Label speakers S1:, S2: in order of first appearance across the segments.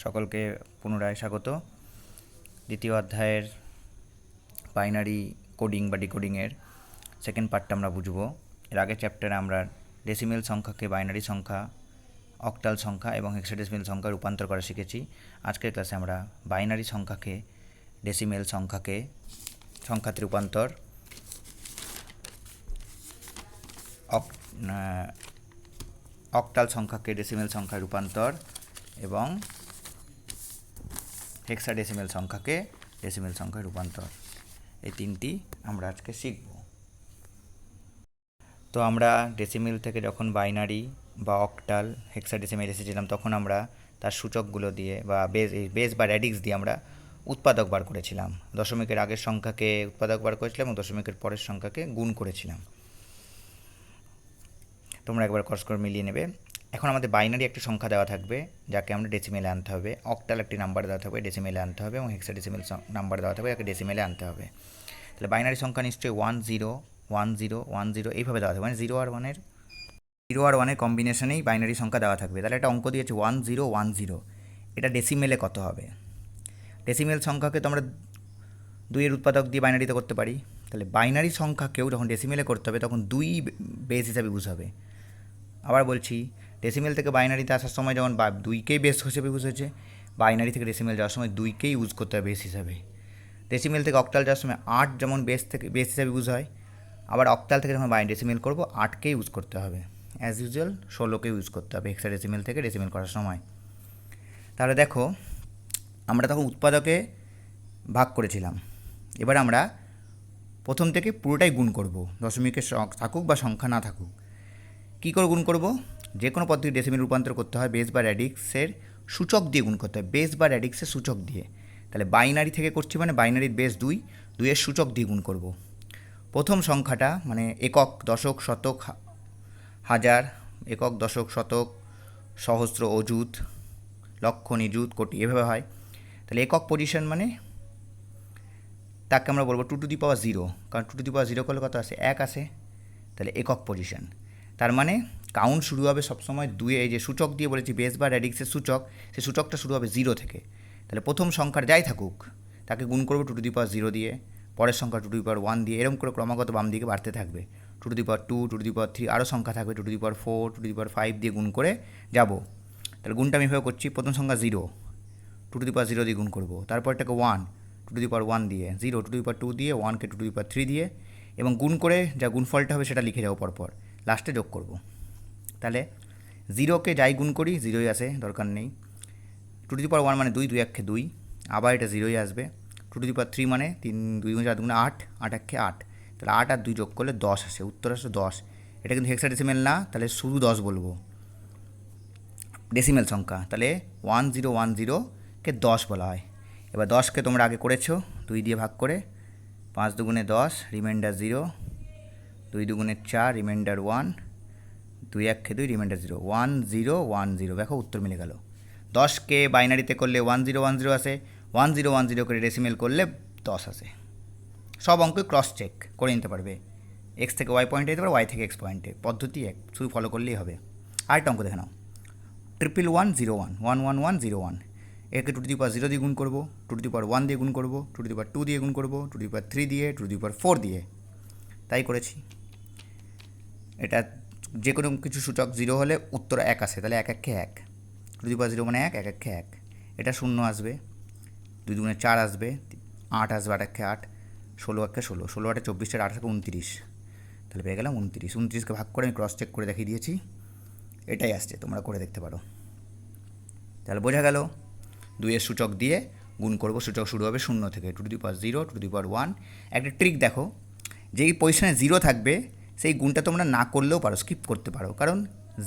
S1: সকলকে পুনরায় স্বাগত। দ্বিতীয় অধ্যায়ের বাইনারি কোডিং বা ডিকোডিংয়ের সেকেন্ড পার্টটা আমরা বুঝব। এর আগের চ্যাপ্টারে আমরা ডেসিমেল সংখ্যাকে বাইনারি সংখ্যা, অক্টাল সংখ্যা এবং হেক্সাডেসিমেল সংখ্যা রূপান্তর করা শিখেছি। আজকের ক্লাসে আমরা বাইনারি সংখ্যাকে ডেসিমেল সংখ্যাতে রূপান্তর, অক্টাল সংখ্যাকে ডেসিমেল সংখ্যায় রূপান্তর এবং হেক্সাডেসিমেল সংখ্যাকে ডেসিমেল সংখ্যায় রূপান্তর, এই তিনটি আমরা আজকে শিখব। তো আমরা ডেসিমেল থেকে যখন বাইনারি বা অক্টাল হেক্সাডেসিমেল এসেছিলাম, তখন আমরা তার সূচকগুলো দিয়ে বা বেস বা র্যাডিক্স দিয়ে আমরা উৎপাদক বার করেছিলাম। দশমিকের আগের সংখ্যাকে উৎপাদক বার করেছিলাম এবং দশমিকের পরের সংখ্যাকে গুণ করেছিলাম। তোমরা একবার কষ্ট করে মিলিয়ে নেবে। এখন আমাদের বাইনারি একটি সংখ্যা দেওয়া থাকবে, যাকে আমরা ডেসিমেলে আনতে হবে। অক্টাল একটি নাম্বার দেওয়া থাকবে, ডেসিমেলে আনতে হবে, এবং হেক্সাডেসিমেল নাম্বার দেওয়া থাকবে, যাকে ডেসিমেলে আনতে হবে। তাহলে বাইনারি সংখ্যা নিশ্চয়ই 1 0 1 0 1 0 এইভাবে দেওয়া থাকবে, মানে 0 আর 1-এর কম্বিনেশনেই বাইনারি সংখ্যা দেওয়া থাকবে। তাহলে একটা অঙ্ক দিয়েছে 1 0 1 0, এটা ডেসিমেলে কত হবে? ডেসিমেল সংখ্যাকে তো আমরা 2-এর উৎপাদক দিয়ে বাইনারিতে করতে পারি। তাহলে বাইনারি সংখ্যাকেও যখন ডেসিমেলে করতে হবে, তখন 2 বেস হিসাবে ইউজ হবে। আবার বলছি, ডেসিমেল থেকে বাইনারিতে আসার সময় যেমন 2কেই বেস হিসেবে ইউজ হয়েছে, বাইনারি থেকে ডেসিমেল যাওয়ার সময় 2কেই ইউজ করতে হবে বেস হিসাবে। ডেসিমেল থেকে অক্টাল যাওয়ার সময় 8 যেমন বেস হিসাবে ইউজ হয়, আবার অক্টাল থেকে যখন ডেসিমেল করবো 8কেই ইউজ করতে হবে। অ্যাজ ইউজুয়াল 16কে ইউজ করতে হবে হেক্সাডেসিমেল থেকে ডেসিমেল করার সময়। তাহলে দেখো, আমরা তখন উৎপাদকে ভাগ করেছিলাম। এবার আমরা প্রথম থেকে পুরোটাই গুণ করব, দশমিকের থাকুক বা সংখ্যা না থাকুক। কী করে গুণ করব? যে কোনো পদ্ধতি ডেসিমেল রূপান্তর করতে হয় বেস বা র্যাডিক্সের সূচক দিয়ে গুণ করতে হয়, বেস বা র্যাডিক্সের সূচক দিয়ে। তাহলে বাইনারি থেকে করছি মানে বাইনারির বেস 2, 2-এর সূচক দিয়ে গুণ করব। প্রথম সংখ্যাটা মানে একক, দশক, শতক, হাজার, একক, দশক, শতক, সহস্র, অযুত, লক্ষ, নিযুত, কোটি, এভাবে হয়। তাহলে একক পজিশন মানে তাকে আমরা বলবো 2 টু দি পাওয়ার 0, কারণ 2 টু দি পাওয়ার 0 করলে কত আসে? 1 আসে। তাহলে একক পজিশন, তার মানে কাউন্ট শুরু হবে সবসময় 2-এ। এই যে সূচক দিয়ে বলেছি বেস বা র্যাডিক্সের সূচক, সেই সূচকটা শুরু হবে 0 থেকে। তাহলে প্রথম সংখ্যার যাই থাকুক তাকে গুণ করবো 2 টু দি পাওয়ার 0 দিয়ে, পরের সংখ্যা 2 টু দি পাওয়ার 1 দিয়ে, এরকম করে ক্রমাগত বাম দিকে বাড়তে থাকবে। 2 to the power 2, 2 to the power 3, আরও সংখ্যা থাকবে 2 to the power 4, 2 to the পাওয়ার 5 দিয়ে গুণ করে যাব। তাহলে গুণটা আমি এভাবে করছি, প্রথম সংখ্যা 0, 2 টু দি পাওয়ার 0 দিয়ে গুণ করবো, তারপরটাকে 1, 2 টু দি পাওয়ার 1 দিয়ে, 0, 2 টু দি পাওয়ার 2 দিয়ে, 1কে 2 টু দি পাওয়ার 3 দিয়ে, এবং গুণ করে যা গুণফলটা হবে সেটা লিখে যাবো পরপর, লাস্টে যোগ করব। তাহলে 0কে যাই গুণ করি 0ই আসে, দরকার নেই। 2 টু দি পাওয়ার 1 মানে 2, 2 1-কে 2, আবার এটা 0ই আসবে। 2 টু দি পাওয়ার 3 মানে 3, 2 4 2 8, 8 1-কে 8, তাহলে 8 আর 2 যোগ করলে 10 আসে, উত্তর আসে 10। এটা কিন্তু হেক্সাডেসিমেল না, তাহলে শুধু 10 বলবো, ডেসিমেল সংখ্যা। তাহলে 1010কে 10 বলা হয়। এবার 10কে তোমরা আগে করেছো 2 দিয়ে ভাগ করে, 5 দুগুণে 10, রিমাইন্ডার 0, 2 দুগুণে 4, রিমাইন্ডার 1, 2 1-কে 2, রিমাইন্ডার 0, 1 0 1 0। দেখো উত্তর মিলে গেল। 10কে বাইনারিতে করলে 1 0 1 0 আসে, 1 0 1 0 করে ডেসিমেল করলে 10 আসে। সব অঙ্কই ক্রস চেক করে নিতে পারবে, এক্স থেকে ওয়াই পয়েন্টে যেতে পারবে, ওয়াই থেকে এক্স পয়েন্টে, পদ্ধতি এক, শুধু ফলো করলেই হবে। আরেকটা অঙ্ক দেখে নাও, 1 1 0 1 1 1 1 0 1, একে 2 টু দি পাওয়ার 0 দিয়ে গুণ করবো, 2 টু দি পাওয়ার 1 দিয়ে গুণ করবো, 2 টু দি পাওয়ার 2 দিয়ে গুণ করবো, 2 টু দি পাওয়ার 3 দিয়ে, 2 টু দি পাওয়ার 4 দিয়ে, তাই করেছি। এটা যে কোনো কিছু সূচক 0 হলে উত্তর 1 আসে, তাহলে 1 1-কে 1, 2 টু দি পাওয়ার 0 মানে 1, 1 1-কে 1, এটা 0 আসবে, 2 দুগুণে 4 আসবে, 8 আসবে, 8 1-কে 8, 16 1-কে 16, 16 8-এ 24, 8 আসবে 29, তাহলে পেয়ে গেলাম 29। 29কে ভাগ করে আমি ক্রস চেক করে দেখিয়ে দিয়েছি, এটাই আসছে, তোমরা করে দেখতে পারো। তাহলে বোঝা গেল, 2-এর সূচক দিয়ে গুণ করবো, সূচক শুরু হবে 0 থেকে, 2 to the power 0, 2 to the power 1। একটা ট্রিক দেখো, যেই পজিশনে 0 থাকবে সেই গুণটা তোমরা না করলেও পারো, স্কিপ করতে পারো, কারণ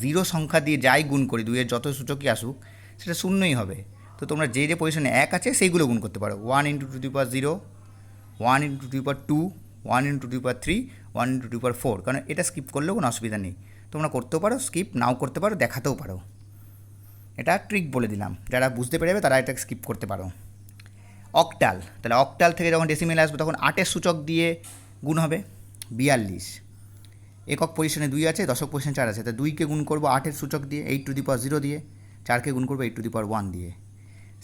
S1: 0 সংখ্যা দিয়ে যাই গুণ করি 2-এর যত সূচকই আসুক সেটা শূন্যই হবে। তো তোমরা যে যে পজিশনে 1 আছে সেইগুলো গুণ করতে পারো, 1 into 2 to the power 0, 1 into 2 to the power 2, 1 into 2 to the power 3, 1 into 2 to the power 4, কারণ এটা স্কিপ করলেও কোনো অসুবিধা নেই, তোমরা করতেও পারো, স্কিপ নাও করতে পারো, দেখাতেও পারো। এটা ট্রিক বলে দিলাম, যারা বুঝতে পেরে যাবে তারা এটা স্কিপ করতে পারো। অক্টাল, তাহলে অক্টাল থেকে যখন ডেসিমেল আসবে তখন 8-এর সূচক দিয়ে গুণ হবে, 42। একক পজিশনে 2 আছে, দশক পজিশনে 4 আছে, তাই 2কে গুণ করবো 8-এর সূচক দিয়ে, 8 টু দি পাওয়ার 0 দিয়ে, 4কে গুণ করবো 8 টু দি পাওয়ার 1 দিয়ে,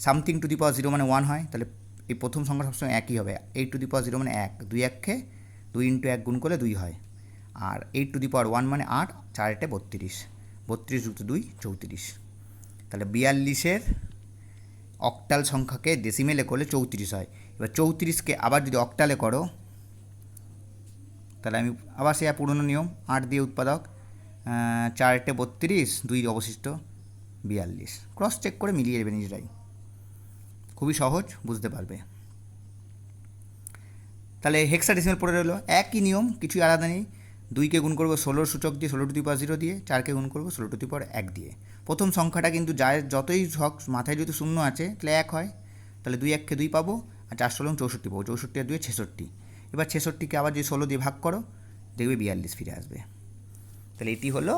S1: something to the power zero মানে 1 হয়, তাহলে এই প্রথম সংখ্যা সবসময় একই হবে। 8 টু দি পাওয়ার জিরো মানে 1, 2 এককে 2 ইন্টু 1 গুণ করলে 2 হয়। আর 8 টু দি পাওয়ার 1 মানে 8, 4 8 32, 32 যুক্ত 2 34। তাহলে 42-এর অক্টাল সংখ্যাকে ডেসিমেলে করলে 34 হয়। এবার 34কে আবার যদি অক্টালে করো, তাহলে আমি আবার সে পুরনো নিয়ম 8 দিয়ে উৎপাদক, 4 8 32, 2 অবশিষ্ট 42। ক্রস চেক করে মিলিয়ে দেবে নিজেরাই, খুবই সহজ, বুঝতে পারবে। তাহলে হেক্সাডেসিমাল পড়ে রইলো, একই নিয়ম, কিছুই আলাদা নেই। 2কে গুণ করবো 16 সূচক দিয়ে, 16 টু দি পাওয়ার 0 দিয়ে, 4কে গুণ করবো 16 টু দি পাওয়ার 1 দিয়ে। প্রথম সংখ্যাটা কিন্তু যতই মাথায় যদি শূন্য আছে তাহলে 1 হয়, তাহলে 2 1কে 2 পাবো, আর 4 16 64 পাবো, 64 আর 2 66। এবার 66কে আবার যদি 16 দিয়ে ভাগ করো দেখবে 42 ফিরে আসবে। তাহলে এটি হলো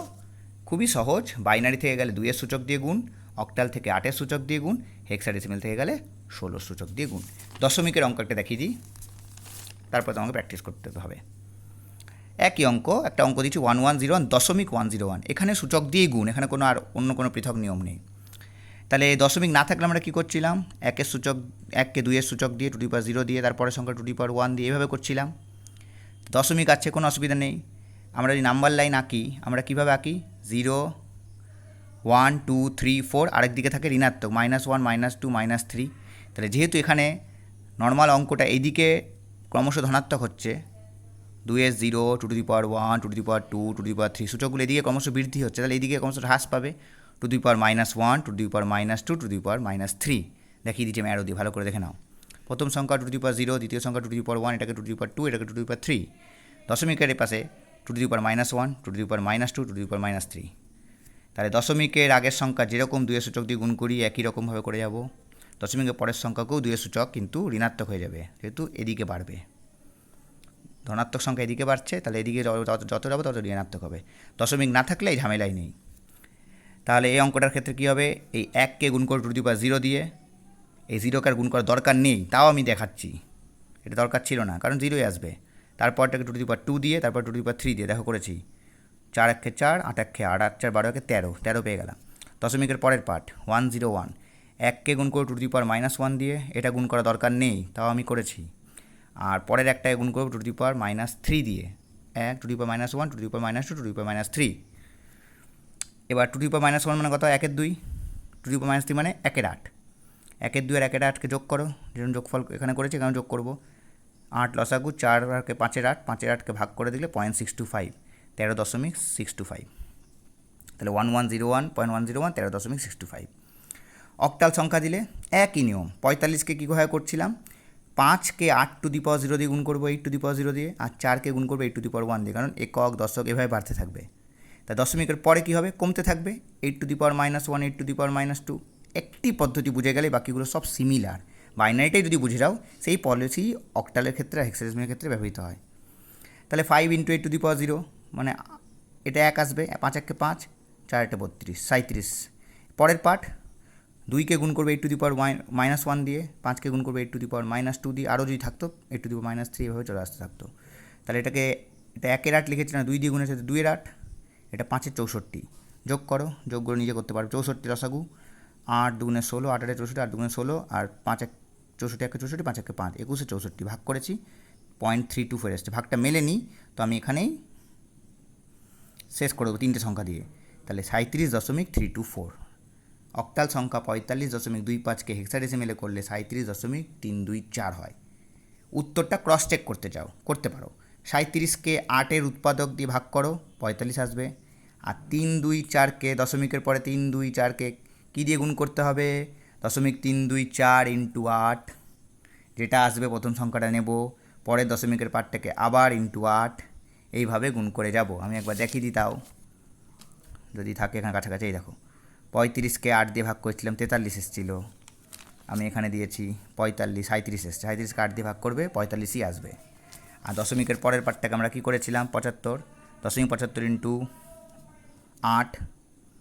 S1: খুবই সহজ, বাইনারি থেকে গেলে 2-এর সূচক দিয়ে গুণ, অক্টাল থেকে 8-এর সূচক দিয়ে গুণ, হেক্সাডেসিমাল থেকে গেলে 16 সূচক দিয়ে গুণ। দশমিকের অঙ্ক একটা দেখিয়ে দিই, তারপর তোমাকে প্র্যাকটিস করতে হবে। একই অঙ্ক, একটা অঙ্ক দিচ্ছি 1101.101, এখানে সূচক দিয়েই গুণ, এখানে কোনো আর অন্য কোনো পৃথক নিয়ম নেই। তাহলে দশমিক না থাকলে আমরা কী করছিলাম, 1-এর সূচক 1কে 2-এর সূচক দিয়ে, টু দি পাওয়ার 0 দিয়ে, তারপরের সংখ্যা টু দি পাওয়ার 1 দিয়ে, এভাবে করছিলাম। দশমিক আছে, কোনো অসুবিধা নেই। আমরা যদি নাম্বার লাইন আঁকি, আমরা কীভাবে আঁকি, 0 1 2 3 4, আরেক দিকে থাকে ঋণাত্মক, -1 -2 -3। তাহলে যেহেতু এখানে নর্মাল অঙ্কটা এইদিকে ক্রমশ ধনাত্মক হচ্ছে, 2-এর 0, to the power 1, to the power 2, to the power 3, সূচকগুলো এদিকে ক্রমশ বৃদ্ধি হচ্ছে, তাহলে এইদিকে ক্রমশ হ্রাস পাবে, to the power -1, to the power -2, to the power -3। দেখিয়ে দিচ্ছি আমি অ্যারো দিয়ে, ভালো করে দেখে নাও। প্রথম সংখ্যা টু দি পাওয়ার 0, দ্বিতীয় সংখ্যা টু দি পাওয়ার 1, এটাকে টু দি পাওয়ার 2, এটাকে টু দি পাওয়ার 3। দশমিকের পাশে to the power -1, to the power -2, to the power -3। তাহলে দশমিকের আগের সংখ্যা যেরকম 2-এর সূচক দিয়ে গুণ করি, একই রকমভাবে করে যাব। দশমিকের পরের সংখ্যাকেও 2-এর সূচক কিন্তু ঋণাত্মক হয়ে যাবে, যেহেতু এদিকে বাড়বে, ধনাত্মক সংখ্যা এদিকে বাড়ছে, তাহলে এদিকে যত যাবো তত ঋণাত্মক হবে। দশমিক না থাকলে এই ঝামেলাই নেই। তাহলে এই অঙ্কটার ক্ষেত্রে কী হবে, এই 1কে গুণ করে টু দি পাওয়ার 0 দিয়ে, এই 0কে আর গুণ করার দরকার নেই, তাও আমি দেখাচ্ছি, এটা দরকার ছিল না, কারণ 0ই আসবে। তারপরটাকে টু দি পাওয়ার 2 দিয়ে, তারপর টু দি পাওয়ার 3 দিয়ে, দেখো করেছি, 4 1 4, 8 1 8, 8 4 12 13, 13 পেয়ে গেলাম। দশমিকের পরের পার্ট 101, 1কে গুণ করে টু দি পাওয়ার -1 দিয়ে, এটা গুণ করা দরকার নেই, তাও আমি করেছি। আর পরের একটাকে গুণ করবো টু দি পাওয়ার -3 দিয়ে, 1 to the power -1, to the power -2, to the power -3। এবার টু দি পাওয়ার -1 মানে কত, 1 এর 2, টু দি পাওয়ার -3 মানে 1 এর 8, 1 এর 2 আর 1 এর 8কে যোগ করো, যেরকম যোগফল এখানে করেছি এখানে যোগ করবো, 8 লসাগু, 4 আর 5 এর 8, 5 এর 8কে ভাগ করে দিলে 0.625, 13.625। তাহলে 1101.101, 13.625। অক্টাল সংখ্যা দিলে একই নিয়ম, 45কে কীভাবে করছিলাম, 5কে 8 টু দি পাওয়ার 0 দিয়ে গুণ করবো 8 টু দি পাওয়ার 0 দিয়ে, আর 4কে গুণ করবো 8 টু দি পাওয়ার 1 দিয়ে, কারণ একক দশক এভাবে বাড়তে থাকবে। তাই দশমিকের পরে কী হবে, কমতে থাকবে, 8 two the power -1, 8 two the power -2। একটি পদ্ধতি বুঝে গেলে বাকিগুলো সব সিমিলার। বাইনারিটাই যদি বুঝে যাও, সেই পলিসি অক্টালের ক্ষেত্রে হেক্সাডেসিমালের ক্ষেত্রে ব্যবহৃত হয়। তাহলে 5 × 8 টু দি পাওয়ার 0 মানে এটা 1 আসবে, 5 1 5, 4 8 32, 37। পরের পার্ট, 2কে গুণ করবে 8 টু দি পাওয়ার -1 দিয়ে, 5কে গুণ করবে 8 টু দি পাওয়ার -2 দিয়ে, আরও যদি থাকতো 8 টু দি পাওয়ার -3, এভাবে চলে আসতে থাকতো। তাহলে এটা 1 এর 8 লিখেছি না, 2 দিয়ে গুণেছে 2 এর 8, এটা 5 এর 64, যোগ করো, যোগ করে নিজে করতে পারো, 64 লসাগু, 8 2 16, 8 8 64, 8 2 16, আর 5 1 64 1 64, 5 1 5, 21 64 ভাগ করেছি, 0.324 এসছে, ভাগটা মেলেনি, তো আমি এখানেই শেষ করে দেবো 3টে সংখ্যা দিয়ে। তাহলে 37.324। অক্টাল সংখ্যা 45.25কে হেক্সাডেসিমেলে করলে 37.324 হয়। উত্তরটা ক্রস চেক করতে পারো। 37কে 8-এর উৎপাদক দিয়ে ভাগ করো, 45 আসবে। আর 3 2 4কে দশমিকের পরে 3 2 4কে কী দিয়ে গুণ করতে হবে, 0.324 × 8, যেটা আসবে প্রথম সংখ্যাটা নেব, পরের দশমিকের পার্টটাকে আবার × 8, এইভাবে গুণ করে যাব। আমি একবার দেখিয়ে দিই তাও, যদি থাকে এখানে কাছাকাছি। এই দেখো, 35কে 8 দিয়ে ভাগ করেছিলাম, 43 এসেছিল, আমি এখানে দিয়েছি 45, 37 এসছে, 37কে 8 দিয়ে ভাগ করবে 45ই আসবে। আর দশমিকের পরের পার্টটাকে আমরা কী করেছিলাম, 75, 0.75 × 8,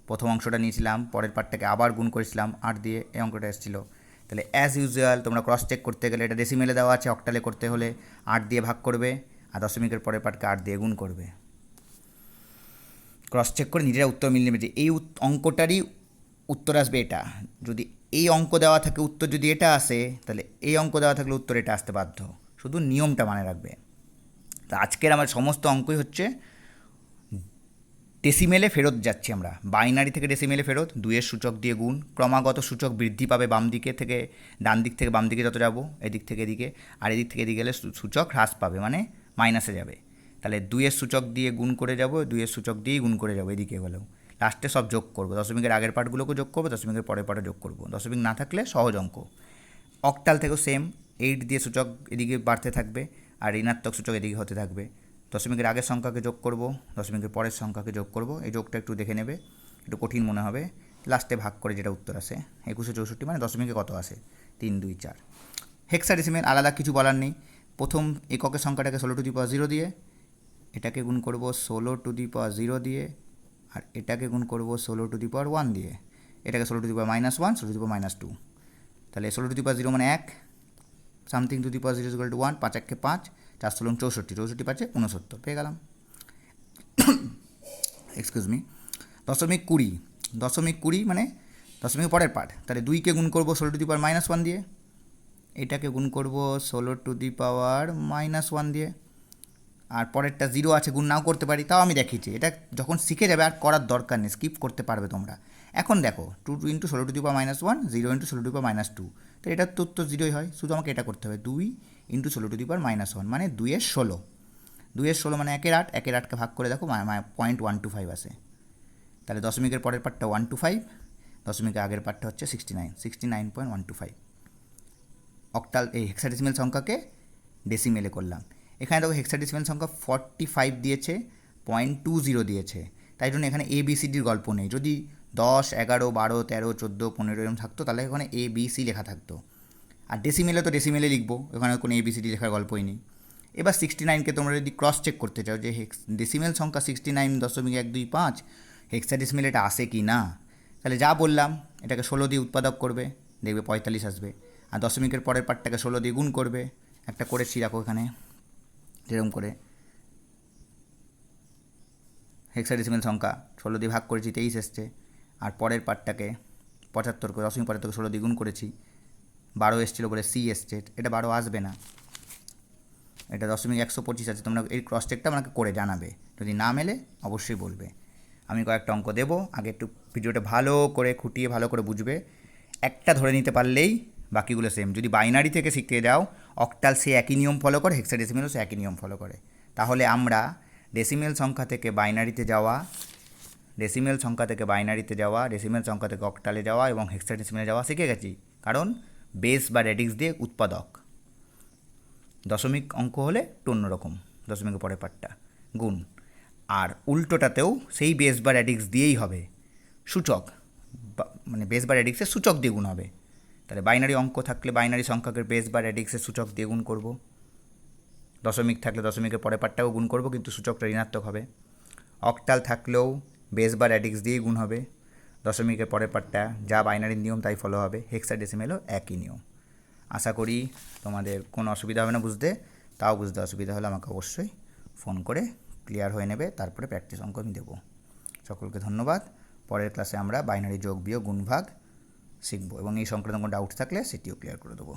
S1: প্রথম অংশটা নিয়েছিলাম, পরের পার্টটাকে আবার গুণ করেছিলাম 8 দিয়ে, এই অঙ্কটা এসেছিলো। তাহলে অ্যাজ ইউজুয়াল তোমরা ক্রস চেক করতে গেলে, এটা ডেসিমেলে দেওয়া আছে, অক্টালে করতে হলে 8 দিয়ে ভাগ করবে, আর দশমিকের পরের পার্টকে 8 দিয়ে গুণ করবে। ক্রস চেক করে নিজেরা উত্তর মিলিয়ে নেবে যে এই অঙ্কটারই উত্তর আসবে এটা। যদি এই অঙ্ক দেওয়া থাকে উত্তর যদি এটা আসে, তাহলে এই অঙ্ক দেওয়া থাকলে উত্তর এটা আসতে বাধ্য, শুধু নিয়মটা মানে রাখবে। তো আজকের আমার সমস্ত অঙ্কই হচ্ছে ডেসিমেলে ফেরত যাচ্ছি আমরা, বাইনারি থেকে ডেসিমেলে ফেরত, 2-এর সূচক দিয়ে গুণ, ক্রমাগত সূচক বৃদ্ধি পাবে বাম দিকে থেকে ডান দিক থেকে বাম দিকে যত যাব, এদিক থেকে এদিকে, আর এদিক থেকে এদিকে গেলে সূচক হ্রাস পাবে মানে মাইনাসে যাবে। তাহলে 2-এর সূচক দিয়ে গুণ করে যাব, 2-এর সূচক দিয়েই গুণ করে যাব এদিকে গেলেও, লাস্টে সব যোগ করবো, দশমিকের আগের পার্টগুলোকে যোগ করবো, দশমিকের পরের পার্টে যোগ করবো, দশমিক না থাকলে সহজ অঙ্ক। অক্টাল থেকেও সেম, 8 দিয়ে সূচক এদিকে বাড়তে থাকবে আর ঋণাত্মক সূচক এদিকে হতে থাকবে, দশমিকের আগের সংখ্যাকে যোগ করব, দশমিকের পরের সংখ্যাকে যোগ করব, এই যোগটা একটু দেখে নেবে, একটু কঠিন মনে হবে, লাস্টে ভাগ করে যেটা উত্তর আসে 2164, মানে দশমিকে কত আসে 3, 2, 4। হেক্সাডেসিমেল আলাদা কিছু বলার নেই, প্রথম এককের সংখ্যাটাকে 16^0 দিয়ে, এটাকে গুণ করব 16^0 দিয়ে, আর এটাকে গুণ করব 16^1 দিয়ে, এটাকে 16^-1, 16^-2, তাহলে 16^0 মানে 1, সামথিং টু দি পাওয়ার 0 = 1, 5 1 5, 4 × 64, 64 5 69 পেয়ে গেলাম। Excuse me. দশমিক 20 মানে দশমিকের পরের পার্ট, তাহলে 2কে গুণ করবো 16^-1 দিয়ে, এটাকে গুণ করব 16^-1 দিয়ে, আর পরেরটা 0 আছে, গুণ নাও করতে পারি, তাও আমি দেখিয়েছি, এটা যখন শিখে যাবে আর করার দরকার নেই, স্কিপ করতে পারবে তোমরা। এখন দেখো 2 × 16^-1, 0 × 16^-2, তো এটার তো উত্তর 0ই হয়, শুধু আমাকে এটা করতে হবে, 2 × 16^-1 মানে 2-এর 16, 2-এর 16 মানে 1-এর 8, 1-এর 8কে ভাগ করে দেখো 0.125 আসে, তাহলে দশমিকের পরের পার্টটা 125, দশমিকের আগের পার্টটা হচ্ছে 69.125। অক্টাল এই হেক্সাডেসিমেল সংখ্যাকে ডেসিমেলে করলাম। এখানে দেখো হেক্সাডেসিমেল সংখ্যা 45 দিয়েছে, 0.20 দিয়েছে, তাই জন্য এখানে ABCDর গল্প নেই। যদি 10, 11, 12, 13, 14, 15 এরকম থাকতো তাহলে এখানে ABC লেখা থাকতো, আর ডেসিমেলে তো ডেসিমেলে লিখবো, এখানে কোনো ABCD লেখার গল্পই নেই। এবার 69কে তোমরা যদি ক্রস চেক করতে চাও যে ডেসিমেল সংখ্যা 69.125, হেক্সাডেসিমেল এটা আসে কি না, তাহলে যা বললাম এটাকে 16 দিয়ে উৎপাদক করবে, দেখবে 45 আসবে, আর দশমিকের পরের পার্টটাকে 16 দিয়ে গুণ করবে, একটা করেছি রাখো এখানে, যেরকম করে হেক্সাডেসিমেল সংখ্যা 16 দিয়ে ভাগ করেছি 23 এসছে, আর পরের পার্টটাকে 75 করে দশমিক পরের থেকে 16 দিয়ে গুণ করেছি, 12 এসেছিলো বলে C এসছে, এটা 12 আসবে না, এটা 0.125 আছে। তোমরা এই ক্রস চেকটা আমাকে করে জানাবে, যদি না মেলে অবশ্যই বলবে। আমি কয়েকটা অঙ্ক দেবো, আগে একটু ভিডিওটা ভালো করে খুঁটিয়ে ভালো করে বুঝবে, একটা ধরে নিতে পারলেই বাকিগুলো সেম। যদি বাইনারি থেকে শিখতে যাও, অক্টাল সে একই নিয়ম ফলো করে, হেক্সাডেসিমেলও সে একই নিয়ম ফলো করে, তাহলে আমরা ডেসিমেল সংখ্যা থেকে বাইনারিতে যাওয়া, ডেসিমেল সংখ্যা থেকে অক্টালে যাওয়া এবং হেক্সাডেসিমেলে যাওয়া শিখে গেছি, কারণ বেস বা রেডিক্স দিয়ে উৎপাদক, দশমিক অঙ্ক হলে একটু অন্যরকম, দশমিকের পরের পার্টটা গুণ, আর উল্টোটাতেও সেই বেস বা রেডিক্স দিয়েই হবে, সূচক মানে বেস বা রেডিক্সের সূচক দিয়ে গুণ হবে। তাহলে বাইনারি অঙ্ক থাকলে বাইনারি সংখ্যাকে বেস বা রেডিক্সের সূচক দিয়ে গুণ করব, দশমিক থাকলে দশমিকের পরের পার্টটাও গুণ করব, কিন্তু সূচকটা ঋণাত্মক হবে। অক্টাল থাকলেও বেস বা রেডিক্স দিয়েই গুণ হবে, দশমিকের পরের পার্টটা যা বাইনারির নিয়ম তাই ফলো হবে, হেক্সাডেসিমেলও একই নিয়ম। আশা করি তোমাদের কোনো অসুবিধা হবে না বুঝতে, তাও বুঝতে অসুবিধা হলে আমাকে অবশ্যই ফোন করে ক্লিয়ার হয়ে নেবে, তারপরে প্র্যাকটিস অঙ্ক আমি দেবো। সকলকে ধন্যবাদ। পরের ক্লাসে আমরা বাইনারি যোগ বিয়োগ গুণ ভাগ শিখব, এবং এই সংক্রান্ত কোনো ডাউট থাকলে সেটিও ক্লিয়ার করে দেবো।